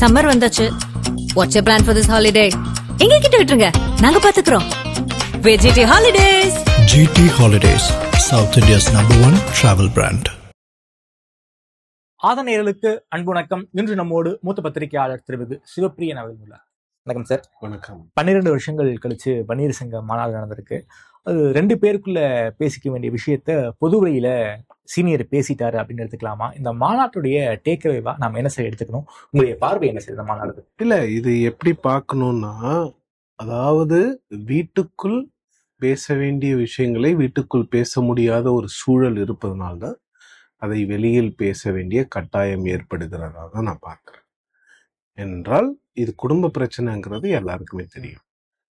Summer வந்தாச்சு. What's your plan for this holiday? எங்க கிட்ட விட்டுருங்க, நாங்க பாத்துக்கிறோம். VGT holidays. GT Holidays, South India's #1 travel brand. ஆதநேயர்களுக்கு அன்பு வணக்கம். இன்று நம்மோடு மூத்த பத்திரிகையாளர் திரு சிவப்பிரியன் அவர்கள் உள்ளார். வணக்கம் சார். வணக்கம். 12 வருஷங்கள் கழிச்சு வன்னியர் சங்க மாநாடு நடந்திருக்கு. அது 2 பேருக்குள்ள பேசிக்க வேண்டிய விஷயத்த பொதுவெளியில சீனியர் பேசிட்டாரு அப்படின்னு எடுத்துக்கலாமா? இந்த மாநாட்டுடைய டேக்அவேவா நாம் என்ன சார் எடுத்துக்கணும்? உங்களுடைய பார்வை என்ன சார் இந்த மாநாடு? இல்ல, இது எப்படி பார்க்கணும்னா, அதாவது வீட்டுக்குள் பேச வேண்டிய விஷயங்களை வீட்டுக்குள் பேச முடியாத ஒரு சூழல் இருப்பதனால்தான் அதை வெளியில் பேச வேண்டிய கட்டாயம் ஏற்படுகிறதா தான் நான் பார்க்கிறேன். என்றால் இது குடும்ப பிரச்சனைங்கிறது எல்லாருக்குமே தெரியும்.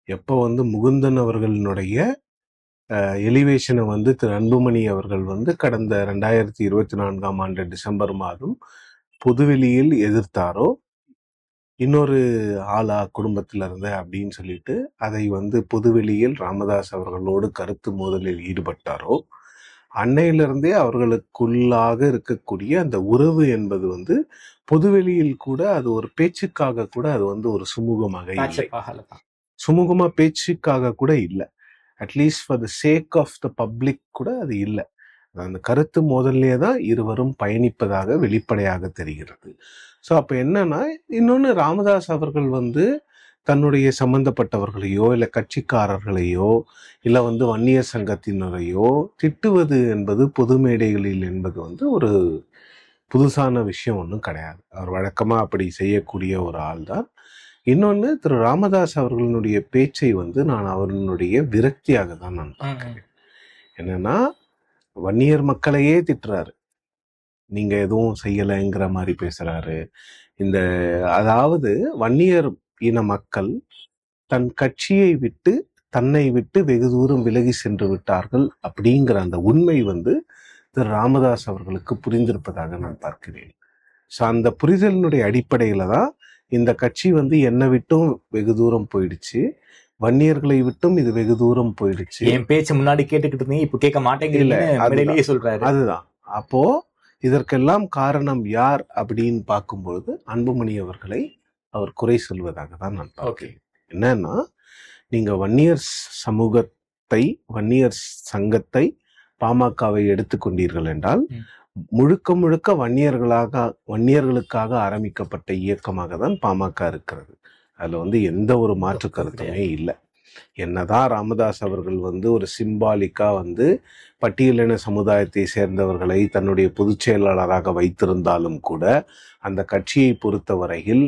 எப்போ முகுந்தன் அவர்களுடைய எலிவேஷனை திரு அன்புமணி அவர்கள் கடந்த 2024ஆம் ஆண்டு டிசம்பர் மாதம் பொதுவெளியில் எதிர்த்தாரோ, இன்னொரு ஆளா குடும்பத்தில இருந்த அப்படின்னு சொல்லிட்டு அதை பொதுவெளியில் ராமதாஸ் அவர்களோடு கருத்து மோதலில் ஈடுபட்டாரோ, அன்னையிலிருந்தே அவர்களுக்குள்ளாக இருக்கக்கூடிய அந்த உறவு என்பது பொதுவெளியில் கூட அது ஒரு பேச்சுக்காக கூட அது ஒரு சுமூகமாக இல்லை. சுமூகமா பேச்சுக்காக கூட இல்லை. At least for the sake of the public கூட அது இல்லை. அந்த கருத்து மோதல்லே தான் இருவரும் பயணிப்பதாக வெளிப்படையாக தெரிகிறது. ஸோ அப்போ என்னன்னா, இன்னொன்று ராமதாஸ் அவர்கள் தன்னுடைய சம்பந்தப்பட்டவர்களையோ இல்லை கட்சிக்காரர்களையோ இல்லை வன்னியர் சங்கத்தினரையோ திட்டுவது என்பது பொது மேடைகளில் என்பது ஒரு புதுசான விஷயம் ஒன்றும் கிடையாது. அவர் வழக்கமாக அப்படி செய்யக்கூடிய ஒரு ஆள் தான். இன்னொன்று, திரு ராமதாஸ் அவர்களுடைய பேச்சை நான் அவர்களுடைய விரக்தியாக தான் நான் பார்க்கிறேன். என்னன்னா, வன்னியர் மக்களையே திட்டுறாரு, நீங்க எதுவும் செய்யலைங்கிற மாதிரி பேசுறாரு. அதாவது வன்னியர் இன மக்கள் தன் கட்சியை விட்டு தன்னை விட்டு வெகு தூரம் விலகி சென்று விட்டார்கள் அப்படிங்கிற அந்த உண்மை திரு ராமதாஸ் அவர்களுக்கு புரிந்திருப்பதாக நான் பார்க்கிறேன். ஸோ அந்த புரிதலினுடைய அடிப்படையில தான் இந்த கட்சி என்னை விட்டும் வெகு தூரம் போயிடுச்சு, வன்னியர்களை விட்டும் இது வெகு தூரம் போயிடுச்சு. என் பேச்சு முன்னாடி கேட்டுக்கிட்டு இருந்தீங்க, இப்ப கேட்க மாட்டேங்கிறீங்க சொல்றாரு. அதுதான். அப்போ இதற்கெல்லாம் காரணம் யார் அப்படின்னு பார்க்கும்பொழுது அன்புமணி அவர்களை அவர் குறை சொல்வதாக தான் நான் பார்க்கிறேன். என்னன்னா, நீங்க வன்னியர் சமூகத்தை, வன்னியர் சங்கத்தை, பாமகவை எடுத்துக்கொண்டீர்கள் என்றால் முழுக்க முழுக்க வன்னியர்களுக்காக ஆரம்பிக்கப்பட்ட இயக்கமாக தான் பாமக இருக்கிறது. அதுல எந்த ஒரு மாற்று கருத்துமே இல்லை. என்னதான் ராமதாஸ் அவர்கள் ஒரு சிம்பாலிக்கா பட்டியலின சமுதாயத்தை சேர்ந்தவர்களை தன்னுடைய பொதுச் செயலாளராக வைத்திருந்தாலும் கூட அந்த கட்சியை பொறுத்தவரையில்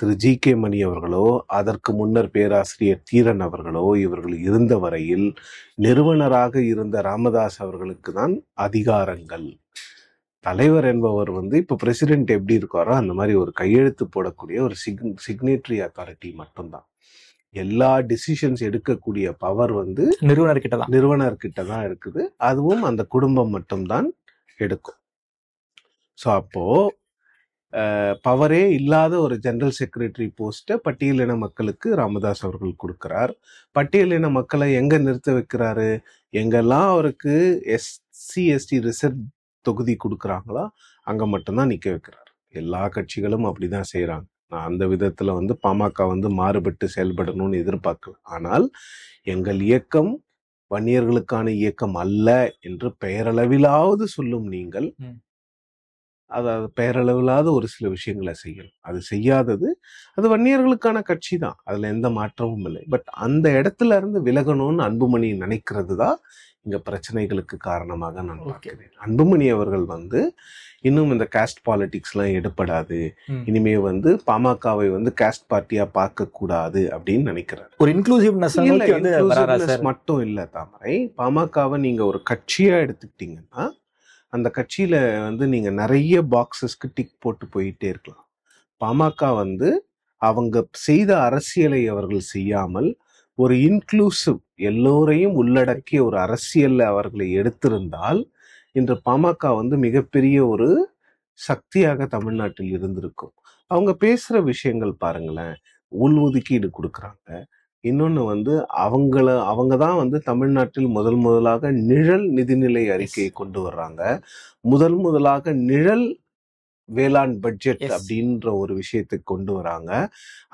திரு GK மணி அவர்களோ அதற்கு முன்னர் பேராசிரியர் தீரன் அவர்களோ இவர்கள் இருந்த வரையில் நிறுவனராக இருந்த ராமதாஸ் அவர்களுக்கு தான் அதிகாரங்கள். தலைவர் என்பவர் இப்ப பிரசிடென்ட் எப்படி இருக்காரோ அந்த மாதிரி ஒரு கையெழுத்து போடக்கூடிய ஒரு சிக்னேட்டரி அத்தாரிட்டி மட்டும்தான். எல்லா டிசிஷன்ஸ் எடுக்கக்கூடிய பவர் நிறுவனர்கிட்ட தான் இருக்குது. அதுவும் அந்த குடும்பம் மட்டும்தான் எடுக்கும். ஸோ அப்போ பவரே இல்லாத ஒரு ஜெனரல் செக்ரட்டரி போஸ்ட்டை பட்டியலின மக்களுக்கு ராமதாஸ் அவர்கள் கொடுக்கிறார். பட்டியலின மக்களை எங்க நிறுத்த வைக்கிறாரு? எங்கெல்லாம் அவருக்கு SC ST ரிசர்வ் தொகுதி கொடுக்குறாங்களோ அங்க மட்டும்தான் நிக்க வைக்கிறார். எல்லா கட்சிகளும் அப்படிதான் செய்யறாங்க. நான் அந்த விதத்துல பாமக மாறுபட்டு செயல்படணும்னு எதிர்பார்க்கல. ஆனால் எங்கள் இயக்கம் வன்னியர்களுக்கான இயக்கம் அல்ல என்று பெயரளவிலாவது சொல்லும் நீங்கள், அதாவது பெயரளவிலாவது ஒரு சில விஷயங்களை செய்யணும். அது செய்யாதது அது வன்னியர்களுக்கான கட்சி தான், அதுல எந்த மாற்றமும் இல்லை. பட் அந்த இடத்துல இருந்து விலகணும்னு அன்புமணி நினைக்கிறது தான் இங்க பிரச்சனைகளுக்கு காரணமாக நான் பார்க்கிறேன். அன்புமணி அவர்கள் இன்னும் இந்த காஸ்ட் பாலிடிக்ஸ் எல்லாம் எடுப்படாது, இனிமே பாமகவை காஸ்ட் பார்ட்டியா பார்க்க கூடாது அப்படின்னு நினைக்கிறார். ஒரு இன்க்ளூசிவ்னஸ் மட்டும் இல்ல தாமரை, பாமகவை நீங்க ஒரு கட்சியா எடுத்துக்கிட்டீங்கன்னா அந்த கட்சியில நீங்க நிறைய பாக்ஸஸ்க்கு டிக் போட்டு போயிட்டே இருக்கலாம். பாமக அவங்க செய்த அரசியலை அவர்கள் செய்யாமல் ஒரு இன்க்ளூசிவ், எல்லோரையும் உள்ளடக்கிய ஒரு அரசியல்ல அவர்களை எடுத்திருந்தால் இன்று பாமக மிகப்பெரிய ஒரு சக்தியாக தமிழ்நாட்டில் இருந்திருக்கும். அவங்க பேசுற விஷயங்கள் பாருங்களேன், உள்ஒதுக்கீடு கொடுக்குறாங்க. இன்னொன்னு அவங்க தான் தமிழ்நாட்டில் முதலாக நிழல் நிதிநிலை அறிக்கையை கொண்டு வர்றாங்க. முதலாக நிழல் வேளாண் பட்ஜெட் Yes. அப்படின்ற ஒரு விஷயத்தை கொண்டு வராங்க.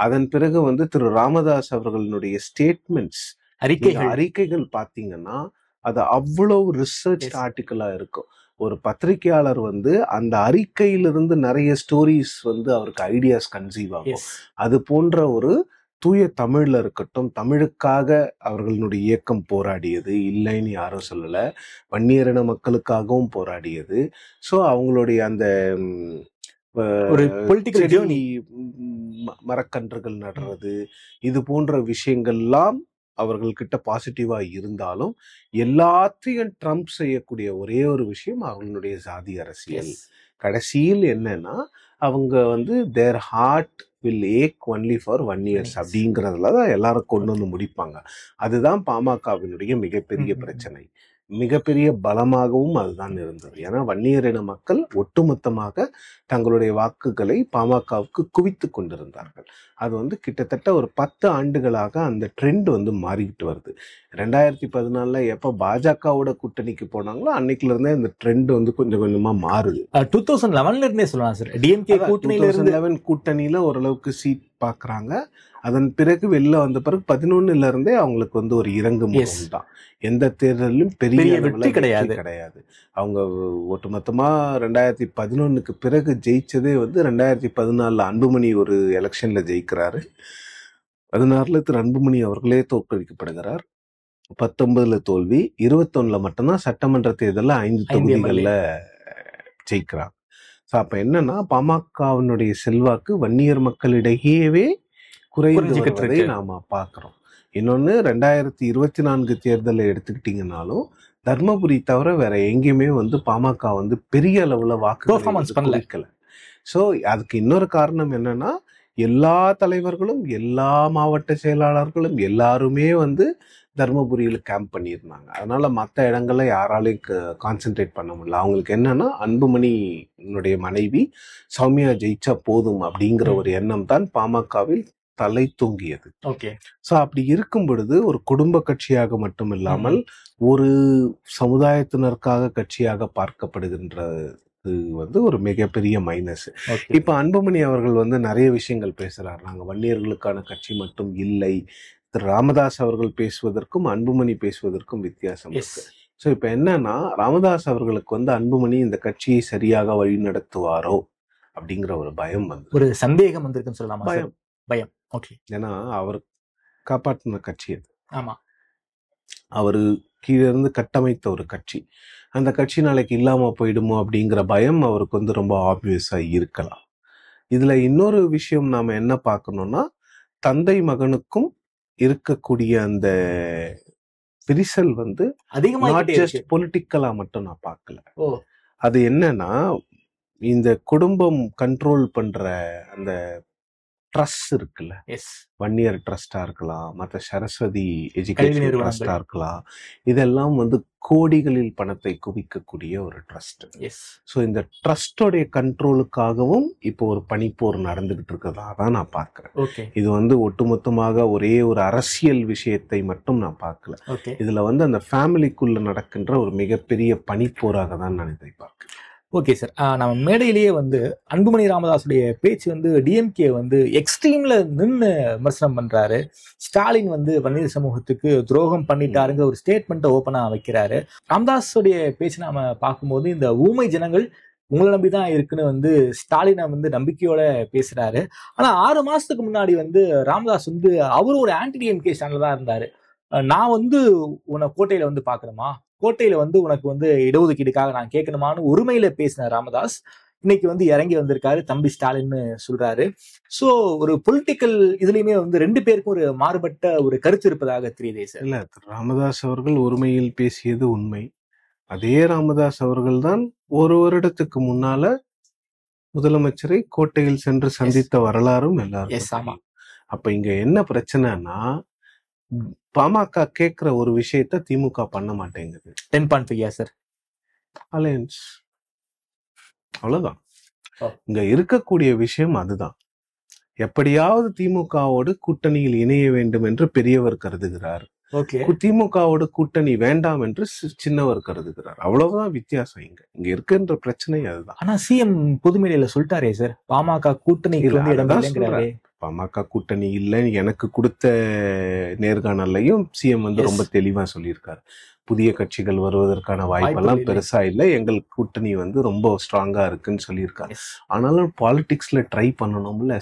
அதன் பிறகு வந்து திரு ராமதாஸ் அவர்களுடைய ஸ்டேட்மெண்ட்ஸ், அறிக்கைகள் பாத்தீங்கன்னா அது அவ்வளவு ரிசர்ச் Yes. ஆர்டிக்கலா இருக்கும். ஒரு பத்திரிகையாளர் வந்து அந்த அறிக்கையிலிருந்து நிறைய ஸ்டோரிஸ் வந்து அவருக்கு ஐடியாஸ் கன்சீவ் ஆகும். Yes. அது போன்ற ஒரு தூய தமிழ்ல இருக்கட்டும், தமிழுக்காக அவர்களுடைய இயக்கம் போராடியது இல்லைன்னு யாரும் சொல்லல. வன்னியரின மக்களுக்காகவும் போராடியது. ஸோ அவங்களுடைய அந்த ஒரு பொலிட்டிக்கல் செடி, ஜேர்னி, மரக்கன்றுகள் நடுறது, இது போன்ற விஷயங்கள்லாம் அவர்கள்கிட்ட பாசிட்டிவா இருந்தாலும் எல்லாத்தையும் ட்ரம்ப் செய்யக்கூடிய ஒரே ஒரு விஷயம் அவங்களுடைய ஜாதி அரசியல். கடைசியில் என்னன்னா அவங்க வந்து their heart will ache only for 1 years அப்படிங்கிறதுல தான் எல்லாரும் கொண்டு வந்து முடிப்பாங்க. அதுதான் பாமகவினுடைய மிகப்பெரிய பிரச்சனை. மிகப்பெரிய பலமாகவும் அதுதான் இருந்தது. ஏன்னா வன்னியரின மக்கள் ஒட்டுமொத்தமாக தங்களுடைய வாக்குகளை பாமகவுக்கு குவித்து கொண்டிருந்தார்கள். அது வந்து கிட்டத்தட்ட ஒரு 10 ஆண்டுகளாக அந்த ட்ரெண்ட் வந்து மாறிக்கிட்டு வருது. 2014 எப்ப பாஜகவோட கூட்டணிக்கு போனாங்களோ அன்னைக்குல இருந்தே இந்த ட்ரெண்ட் வந்து கொஞ்சம் கொஞ்சமா மாறுது. 2011 இருந்தே சொல்லலாம் சார். டிஎம்கே கூட்டணியில இருந்து 2011 கூட்டணியில ஓரளவுக்கு சீட் பாக்குறாங்க. அதன் பிறகு வெளில வந்த பிறகு 11ல இருந்தே அவங்களுக்கு வந்து ஒரு இறங்கு முகம் தான். எந்த தேர்தலிலும் பெரிய வெற்றி கிடையாது. அவங்க ஒட்டுமொத்தமா 2011க்கு பிறகு ஜெயிச்சதே வந்து 2014 அன்புமணி ஒரு எலெக்ஷன்ல ஜெயிக்கிறாரு. 16ல திரு அன்புமணி அவர்களே தோற்கடிக்கப்படுகிறார். 19ல தோல்வி, 21ல மட்டும்தான் சட்டமன்ற தேர்தலில் 5 தொகுதிகள்ல ஜெயிக்கிறாங்க. அப்ப என்னன்னா பாமகவினுடைய செல்வாக்கு வன்னியர் மக்களிடையேவே குறைந்து வருவதை நாம பாக்குறோம். இன்னொன்னு 2024 தேர்தலை எடுத்துக்கிட்டீங்கன்னாலும் தர்மபுரி தவிர வேற எங்கேயுமே வந்து பாமக வந்து பெரிய அளவுல வாக்கு குவிக்கல. சோ அதுக்கு இன்னொரு காரணம் என்னன்னா எல்லா தலைவர்களும் எல்லா மாவட்ட செயலாளர்களும் எல்லாருமே வந்து தர்மபுரியில கேம்ப் பண்ணியிருந்தாங்க. அதனால மற்ற இடங்கள்ல யாராலையும் கான்சென்ட்ரேட் பண்ண முடியல. அவங்களுக்கு என்னன்னா அன்புமணியினுடைய மனைவி சௌமியா ஜெயிச்சா போதும் அப்படிங்கிற ஒரு எண்ணம் தான் பாமகவில் தலை தூங்கியது. சோ அப்படி இருக்கும் பொழுது ஒரு குடும்ப கட்சியாக மட்டும் இல்லாமல் ஒரு சமுதாயத்தினருக்காக கட்சியாக பார்க்கப்படுகின்றது வந்து ஒரு மிகப்பெரிய மைனஸ். இப்ப அன்புமணி அவர்கள் வந்து நிறைய விஷயங்கள் பேசுறாரு. நாங்க வன்னியர்களுக்கான கட்சி மட்டும் இல்லை. திரு ராமதாஸ் அவர்கள் பேசுவதற்கும் அன்புமணி பேசுவதற்கும் வித்தியாசம் இருக்கு. சோ இப்ப என்னன்னா ராமதாஸ் அவர்களுக்கு வந்து அன்புமணி இந்த கட்சியை சரியாக வழி நடத்துவாரோ அப்படிங்கிற ஒரு பயம் வந்து, ஒரு சந்தேகம் வந்திருக்குன்னு சொல்லலாமா? பயம். ஓகே. ஏன்னா அவர் காப்பாற்றின கட்சி அது. ஆமா, அவரு கீழே இருந்து கட்டமைத்த ஒரு கட்சி. அந்த கட்சி நாளைக்கு இல்லாம போயிடுமோ அப்படிங்கிற பயம் அவருக்கு வந்து ரொம்ப ஆப்வியஸா இருக்கலாம். இதுல இன்னொரு விஷயம் நாம என்ன பார்க்கணும்னா தந்தை மகனுக்கும் இருக்கக்கூடிய அந்த பிரிசல் வந்து நாட் ஜஸ்ட் பொலிட்டிக்கலா மட்டும் நான் பார்க்கல. அது என்னன்னா இந்த குடும்பம் கண்ட்ரோல் பண்ற அந்த ட்ரஸ்ட் இருக்குல்ல, வன்னியர் ட்ரஸ்டா இருக்கலாம், மற்ற சரஸ்வதி எஜுகேஷன் ட்ரஸ்டா இருக்கலாம், இதெல்லாம் வந்து கோடிகளில் பணத்தை குவிக்கக்கூடிய ஒரு ட்ரஸ்ட். ஸோ இந்த ட்ரஸ்டோடைய கண்ட்ரோலுக்காகவும் இப்போ ஒரு பனிப்போர் நடந்துகிட்டு இருக்கிறதா தான் நான் பார்க்கிறேன். இது வந்து ஒட்டுமொத்தமாக ஒரே ஒரு அரசியல் விஷயத்தை மட்டும் நான் பார்க்கல. இதுல வந்து அந்த ஃபேமிலிக்குள்ள நடக்கின்ற ஒரு மிகப்பெரிய பனிப்போராக தான் நான் இதை பார்க்கிறேன். ஓகே சார், நம்ம மேடையிலேயே வந்து அன்புமணி ராமதாஸுடைய பேச்சு வந்து டிஎம்கே வந்து எக்ஸ்ட்ரீம்ல நின்று விமர்சனம் பண்றாரு. ஸ்டாலின் வந்து வன்னியர் சமூகத்துக்கு துரோகம் பண்ணிட்டாருங்கிற ஒரு ஸ்டேட்மெண்ட்டை ஓப்பனா வைக்கிறாரு. ராமதாஸுடைய பேச்சு நாம பார்க்கும்போது இந்த ஊமை ஜனங்கள் உங்களை நம்பிதான் இருக்குன்னு வந்து ஸ்டாலினை வந்து நம்பிக்கையோட பேசுறாரு. ஆனா 6 மாசத்துக்கு முன்னாடி வந்து ராமதாஸ் வந்து அவரும் ஒரு ஆன்டி டிஎம்கே ஸ்டாண்ட்ல தான் இருந்தாரு. நான் வந்து உன்னை கோட்டையில வந்து பாக்குறேமா, கோட்டையில வந்து உனக்கு வந்து இடஒதுக்கீடுக்காக நான் கேட்கணுமான்னு உரிமையில பேசின ராமதாஸ் இன்னைக்கு வந்து இறங்கி வந்திருக்காரு, தம்பி ஸ்டாலின்னு சொல்றாரு. சோ ஒரு பொலிட்டிக்கல் இதுலயுமே வந்து 2 பேருக்கும் ஒரு மாறுபட்ட ஒரு கருத்து இருப்பதாக தெரியுதே சார். இல்ல, ராமதாஸ் அவர்கள் உரிமையில் பேசியது உண்மை. அதே ராமதாஸ் அவர்கள் தான் ஒரு வருடத்துக்கு முன்னால முதலமைச்சரை கோட்டையில் சென்று சந்தித்த வரலாறும் எல்லாரும். அப்ப இங்க என்ன பிரச்சனைனா பாமக கேட்கிற ஒரு விஷயத்த திமுக பண்ண மாட்டேங்குது. 10.5 சார் அலையன்ஸ், அவ்வளவுதான் இங்க இருக்கக்கூடிய விஷயம். அதுதான் எப்படியாவது திமுகவோடு கூட்டணியில் இணைய வேண்டும் என்று பெரியவர் கருதுகிறார். ஓகே. திமுகவோட கூட்டணி வேண்டாம் என்று சின்னவர் கருதுகிறார். அவ்வளவுதான் வித்தியாசம். இங்க இருக்கின்ற பிரச்சனை அதுதான். ஆனா சிஎம் பொதுமேடையில சொல்லிட்டாரே சார், பாமக கூட்டணிக்கு வந்து இடம் இல்லைங்கிறாரே. பாமக கூட்டணி இல்லைன்னு எனக்கு கொடுத்த நேர்காணல்லையும் சிஎம் வந்து ரொம்ப தெளிவா சொல்லியிருக்காரு. புதிய கட்சிகள் வருவதற்கான வாய்ப்பெல்லாம் பெருசா இல்லை, எங்கள் கூட்டணி வந்து ரொம்ப ஸ்ட்ராங்கா இருக்குன்னு சொல்லியிருக்காரு. ஆனாலும் பாலிடிக்ஸ்ல ட்ரை பண்ணணும்ல.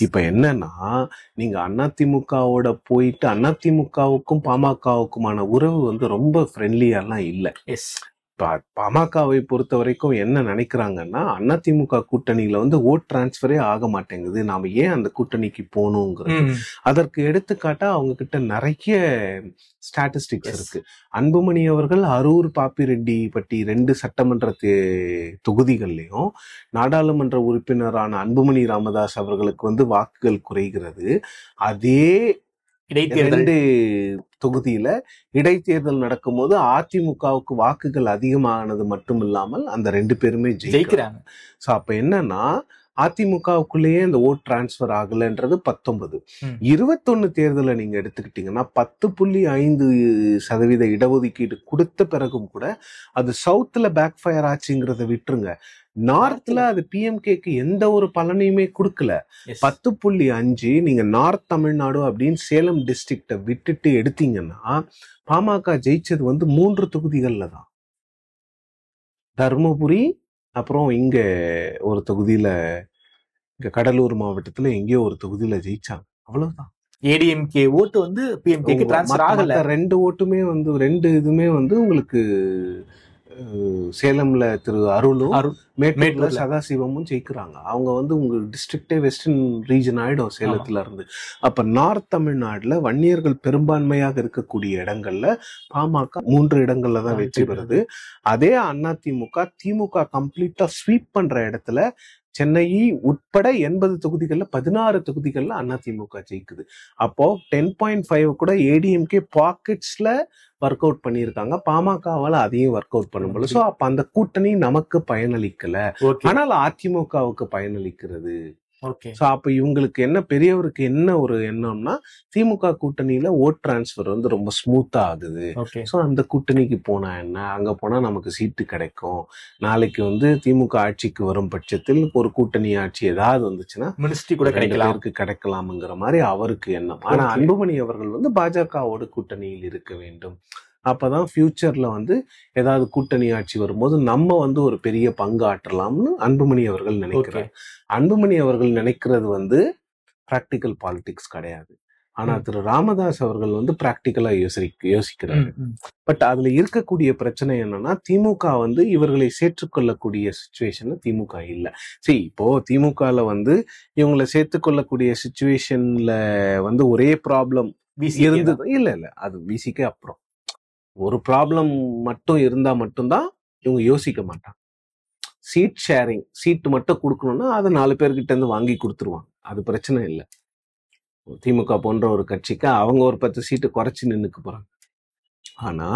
இப்ப என்னன்னா, நீங்க அதிமுகவோட போயிட்டு அதிமுகவுக்கும் பாமகவுக்குமான உறவு வந்து ரொம்ப ஃப்ரெண்ட்லியாலாம் இல்லை. பாமகவை பொறுத்த வரைக்கும் என்ன நினைக்கிறாங்கன்னா, அதிமுக கூட்டணியில வந்து ஓட் டிரான்ஸ்பரே ஆக மாட்டேங்குது, நாம ஏன் அந்த கூட்டணிக்கு போகணுங்கிறது. அதற்கு எடுத்துக்காட்டா அவங்க கிட்ட நிறைய ஸ்டாட்டிஸ்டிக்ஸ் இருக்கு. அன்புமணி அவர்கள் அரூர், பாப்பிரெட்டிப்பட்டி 2 சட்டமன்ற தொகுதிகள்லயும் நாடாளுமன்ற உறுப்பினரான அன்புமணி ராமதாஸ் அவர்களுக்கு வந்து வாக்குகள் குறைகிறது. அதே 2 தொகுதியில இடைத்தேர்தல் நடக்கும் போது அதிமுகவுக்கு வாக்குகள் அதிகமானது மட்டும் இல்லாமல் அந்த 2 பேருமே ஜெயிக்கிறாங்க. சோ அப்ப என்னன்னா, அதிமுகவுக்குள்ளேயே இந்த ஓட் டிரான்ஸ்பர் ஆகலன்றது 19. 21 தேர்தலை நீங்க எடுத்துக்கிட்டீங்கன்னா 10.5% இடஒதுக்கீடு கொடுத்த பிறகும் கூட அது சவுத்ல பேக் ஃபயர் ஆச்சுங்கிறத விட்டுருங்க, நார்த்ல அது பிஎம்கேக்கு எந்த ஒரு பலனையுமே கொடுக்கல. 10.5 நீங்க நார்த் தமிழ்நாடு அப்படின்னு சேலம் டிஸ்ட்ரிக்ட விட்டுட்டு எடுத்தீங்கன்னா பாமக ஜெயிச்சது வந்து 3 தொகுதிகள்ல தான். தர்மபுரி, அப்புறம் இங்க ஒரு தொகுதியில, இங்க கடலூர் மாவட்டத்துல எங்கேயோ ஒரு தொகுதியில ஜெயிச்சாங்க, அவ்வளவுதான். ஏடிஎம்கே ஓட்டு வந்து பிஎம்கேக்கு டிரான்ஸ்ஃபர் ஆகல. 2 ஓட்டுமே வந்து 2 இதுமே வந்து உங்களுக்கு சேலம்ல திரு அருளும் மேட்டூர்ல சதாசிவமும் ஜெயிக்கிறாங்க. அவங்க வந்து உங்க டிஸ்ட்ரிக்டே வெஸ்டர்ன் ரீஜன் ஆயிடும் சேலத்துல இருந்து. அப்ப நார்த் தமிழ்நாடுல வன்னியர்கள் பெரும்பான்மையாக இருக்கக்கூடிய இடங்கள்ல பாமக 3 இடங்கள்ல தான் வெற்றி பெறுது. அதே அதிமுக திமுக கம்ப்ளீட்டா ஸ்வீப் பண்ற இடத்துல சென்னை உட்பட 80 தொகுதிகள்ல 16 தொகுதிகள்ல அதிமுக ஜெயிக்குது. அப்போ 10.5 கூட ஏடிஎம்கே பாக்கெட்ஸ்ல ஒர்க் அவுட் பண்ணியிருக்காங்க, பாமகவால அதையும் ஒர்க் அவுட் பண்ண முடியல. சோ அப்ப அந்த கூட்டணி நமக்கு பயனளிக்கல, ஆனால் அதிமுகவுக்கு பயனளிக்கிறது. சோ அப்ப இவங்களுக்கு என்ன, பெரியவருக்கு என்ன ஒரு எண்ணம்னா, திமுக கூட்டணியில ஓட் டிரான்ஸ்பர் வந்து ரொம்ப ஸ்மூத்தா ஆகுது. சோ அந்த கூட்டணிக்கு போனா என்ன, அங்க போனா நமக்கு சீட்டு கிடைக்கும், நாளைக்கு வந்து திமுக ஆட்சிக்கு வரும் பட்சத்தில் ஒரு கூட்டணி ஆட்சி ஏதாவது வந்துச்சுன்னா மினிஸ்ட்ரி கூட கிடைக்கலாம்ங்கிற மாதிரி அவருக்கு எண்ணம். ஆனா அன்புமணி அவர்கள் வந்து பாஜகவோட கூட்டணியில் இருக்க வேண்டும். அப்பதான் ஃபியூச்சர்ல வந்து ஏதாவது கூட்டணி ஆட்சி வரும்போது நம்ம வந்து ஒரு பெரிய பங்கு ஆற்றலாம்னு அன்புமணி அவர்கள் நினைக்கிறார். அன்புமணி அவர்கள் நினைக்கிறது வந்து பிராக்டிக்கல் பாலிடிக்ஸ் கிடையாது. ஆனா திரு ராமதாஸ் அவர்கள் வந்து பிராக்டிக்கலா யோசிக்கிறார். பட் அதுல இருக்கக்கூடிய பிரச்சனை என்னன்னா, திமுக வந்து இவர்களை சேர்த்துக்கொள்ளக்கூடிய சிச்சுவேஷன்ல திமுக இல்ல. இப்போ திமுகல வந்து இவங்களை சேர்த்துக்கொள்ளக்கூடிய சிச்சுவேஷன்ல வந்து ஒரே ப்ராப்ளம் இருந்தது இல்ல, அது விசிக்கே அப்புறம் ஒரு ப்ராப்ளம் மட்டும் இருந்தா மட்டும்தான் இவங்க யோசிக்க மாட்டாங்க. சீட் ஷேரிங், சீட் மட்டும் கொடுக்கணும்னா அதை 4 பேர்கிட்ட இருந்து வாங்கி கொடுத்துருவாங்க, அது பிரச்சனை இல்லை. திமுக போன்ற ஒரு கட்சிக்கு அவங்க ஒரு 10 சீட்டு குறைச்சி நின்னுக்கு போறாங்க. ஆனா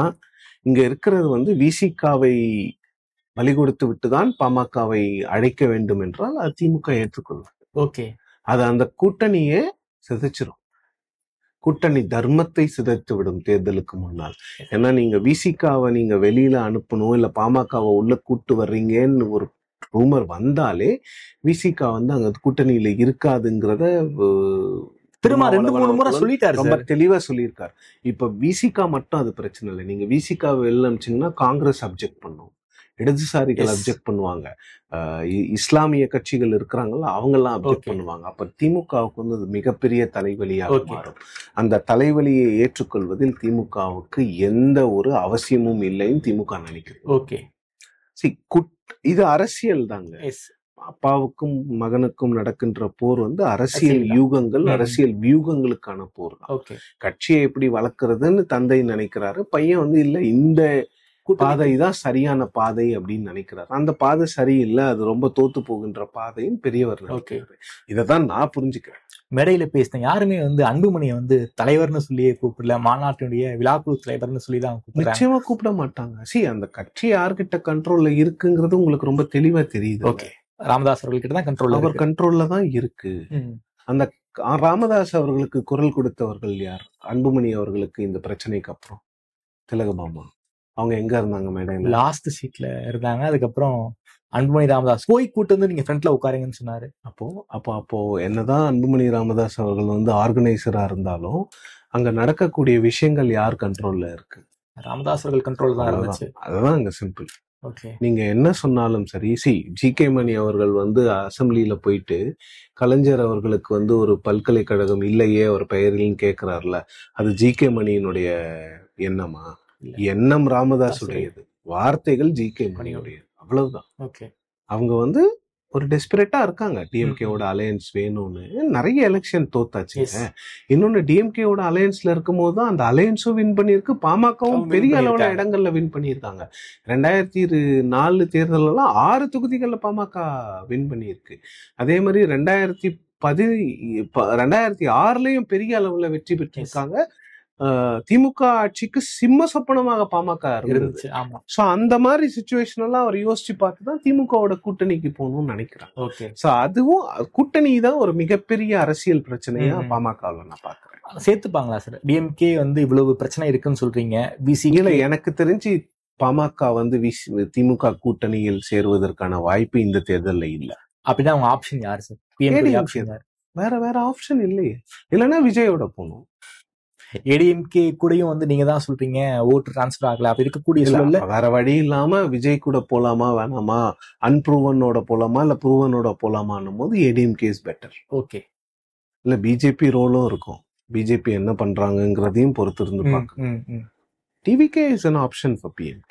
இங்க இருக்கிறது வந்து விசிகாவை பலி கொடுத்து விட்டுதான் பாமகவை அழைக்க வேண்டும் என்றால் அது திமுக ஏற்றுக்கொள்ளும். அது அந்த கூட்டணியே சிதைச்சிரும், கூட்டணி தர்மத்தை சிதைத்து விடும் தேர்தலுக்கு முன்னால். ஏன்னா நீங்க விசிகாவை நீங்க வெளியில அனுப்பணும், இல்ல பாமகவை உள்ள கூட்டு வர்றீங்கன்னு ஒரு ரூமர் வந்தாலே விசிகா வந்து அங்க கூட்டணியில இருக்காதுங்கிறத திரும்ப 2-3 முறை சொல்லிட்டாரு, ரொம்ப தெளிவா சொல்லியிருக்காரு. இப்ப விசிகா மட்டும் அது பிரச்சனை இல்லை. நீங்க விசிகா வெளில அனுப்பிச்சீங்கன்னா காங்கிரஸ் அப்ஜெக்ட் பண்ணும், இடதுசாரிகள் அப்ஜெக்ட் பண்ணுவாங்க, இஸ்லாமிய கட்சிகள் இருக்கிறாங்கல்ல அவங்க எல்லாம் அப்ஜெக்ட் பண்ணுவாங்க. அப்ப திமுகவுக்கு வந்து அது மிகப்பெரிய தலைவலியாக மாறும். அந்த தலைவலியை ஏற்றுக்கொள்வதில் திமுகவுக்கு எந்த ஒரு அவசியமும் இல்லைன்னு திமுக நினைக்குது. இது அரசியல் தாங்க. அப்பாவுக்கும் மகனுக்கும் நடக்கின்ற போர் வந்து அரசியல் யூகங்கள், அரசியல் வியூகங்களுக்கான போர் தான். கட்சியை எப்படி வளர்க்கறதுன்னு தந்தை நினைக்கிறாரு, பையன் வந்து இல்ல இந்த பாதை தான் சரியான பாதை அப்படின்னு நினைக்கிறாரு. அந்த பாதை சரியில்லை, அது ரொம்ப தோத்து போகின்ற பாதைன்னு பெரியவர் நினைக்கிறாரு. இதைதான் நான் புரிஞ்சுக்கிறேன். மேடையில பேசின யாருமே வந்து அன்புமணியை வந்து தலைவர்னு சொல்லியே கூப்பிடல, மாநாட்டினுடைய விழாக்குழு தலைவர்னு சொல்லி தான் நிச்சயமா கூப்பிட மாட்டாங்க. அந்த கட்சி யார்கிட்ட கண்ட்ரோல்ல இருக்குங்கிறது உங்களுக்கு ரொம்ப தெளிவா தெரியுது. ராமதாஸ் அவர்கள் கிட்ட தான் கண்ட்ரோல், அவர் கண்ட்ரோல்ல தான் இருக்கு. அந்த ராமதாஸ் அவர்களுக்கு குரல் கொடுத்தவர்கள் யார்? அன்புமணி அவர்களுக்கு இந்த பிரச்சனைக்கு அப்புறம் திலகபாமா அவங்க எங்க இருந்தாங்க மேடையில? லாஸ்ட் சீட்ல இருந்தாங்க. அதுக்கப்புறம் அன்புமணி ராமதாஸ் போய் கூட்டு வந்து நீங்க ஃப்ரண்ட்ல உட்காருங்கன்னு சொன்னாரு. அப்போ என்னதான் அன்புமணி ராமதாஸ் அவர்கள் வந்து ஆர்கனைசரா இருந்தாலும் அங்க நடக்கக்கூடிய விஷயங்கள் யார் கண்ட்ரோல்ல இருக்கு? ராமதாஸ் அவர்கள் கண்ட்ரோல் தான் இருந்துச்சு. அதுதான் அங்க சிம்பிள். ஓகே, நீங்க என்ன சொன்னாலும் சரி. ஜி.கே. மணி அவர்கள் வந்து அசெம்பிளியில போயிட்டு கலைஞர் அவர்களுக்கு வந்து ஒரு பல்கலைக்கழகம் இல்லையே அவர் பெயரில்னு கேட்கிறார்ல, அது ஜி.கே. மணியினுடைய எண்ணமா? எண்ணம் ராமதாஸுடையது, வார்த்தைகள் ஜி.கே. மணியுடைய, அவ்வளவுதான். ஓகே, அவங்க வந்து ஒரு டெஸ்பரேட்டா இருக்காங்க. டிஎம்கேவோட அலையன்ஸ் வேணும்னு. நிறைய எலெக்ஷன் தோத்தாச்சுங்க. இன்னொன்னு டிஎம்கேவோட அலையன்ஸ்ல இருக்கும் போது தான் அந்த அலையன்ஸும் வின் பண்ணிருக்கு, பாமகவும் பெரிய அளவுல இடங்கள்ல வின் பண்ணியிருக்காங்க. 2004 தேர்தலெல்லாம் 6 தொகுதிகள்ல பாமக வின் பண்ணியிருக்கு. அதே மாதிரி 2006லயும் பெரிய அளவுல வெற்றி பெற்றிருக்காங்க. திமுக ஆட்சிக்கு சிம்ம சொப்பனமாக பாமக இருந்துச்சு. சோ அந்த மாதிரி சிச்சுவேஷன் எல்லாம் அவர் யோசிச்சு பார்த்துதான் திமுகவோட கூட்டணிக்கு போகணும்னு நினைக்கிறாங்க. ஓகே, சோ அதுவும் கூட்டணி தான் ஒரு மிகப்பெரிய அரசியல் பிரச்சனையா பாமகவில் நான் பாக்குறேன். சேர்த்துப்பாங்களா சார்? டிஎம்கே வந்து இவ்வளவு பிரச்சனை இருக்குன்னு சொல்றீங்க. பிசில எனக்கு தெரிஞ்சு பாமக வந்து திமுக கூட்டணியில் சேருவதற்கான வாய்ப்பு இந்த தேர்தலில் இல்ல. அப்படின்னா அவங்க ஆப்ஷன் யாரு சார்? வேற ஆப்ஷன் இல்லையே. இல்லைன்னா விஜயோட போகணும். ஏடிஎம்கே கூடயும் வந்து நீங்க தான் சொல்றீங்க ஓட்டு டிரான்ஸ்பர் ஆகல. அப்ப இருக்கக்கூடிய சூழல்ல வேற வழி இல்லாம விஜய் கூட போலாமா வேணாமா, அன்ப்ரூவனோட போலாமா இல்ல ப்ரூவனோட போலாமான்னும் போது ஏடிஎம்கே இஸ் பெட்டர். ஓகே, இல்ல பிஜேபி ரோலும் இருக்கும். பிஜேபி என்ன பண்றாங்கிறதையும் பொறுத்து இருந்து பார்க்கணும். TVK is an option for PMK.